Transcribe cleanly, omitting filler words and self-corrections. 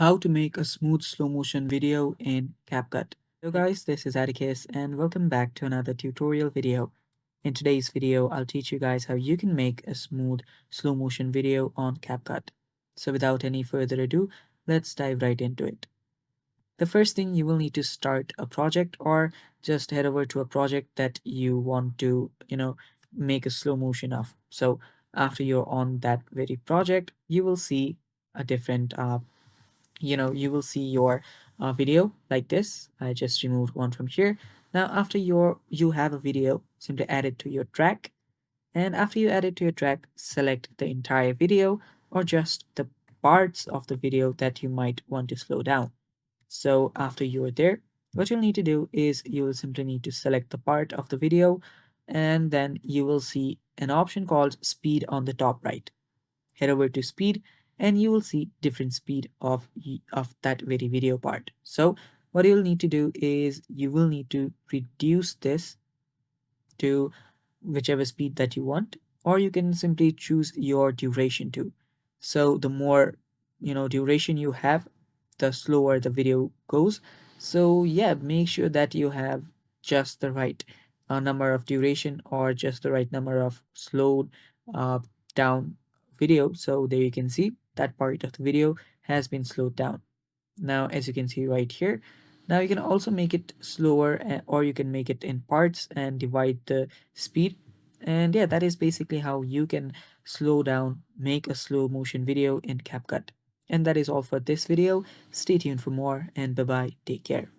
How to make a smooth slow motion video in CapCut. Hello guys, this is Atticus and welcome back to another tutorial video. In today's video, I'll teach you guys how you can make a smooth slow motion video on CapCut. So without any further ado, let's dive right into it. The first thing, you will need to start a project or just head over to a project that you want to, make a slow motion of. So after you're on that very project, you will see a different you will see your video like this. I just removed one from here. Now after you have a video, simply add it to your track, and after you add it to your track, select the entire video or just the parts of the video that you might want to slow down. So after you're there, what you'll need to do is you will simply need to select the part of the video, and then you will see an option called speed on the top right. Head over to speed and you will see different speed of that very video part. So what you'll need to do is you will need to reduce this to whichever speed that you want, or you can simply choose your duration too. So the more duration you have, the slower the video goes. So yeah, make sure that you have just the right number of duration or just the right number of slowed uh, down video. So there you can see that part of the video has been slowed down. Now, as you can see right here, now you can also make it slower, or you can make it in parts and divide the speed. And yeah, that is basically how you can slow down, make a slow motion video in CapCut. And that is all for this video. Stay tuned for more, and bye bye. Take care.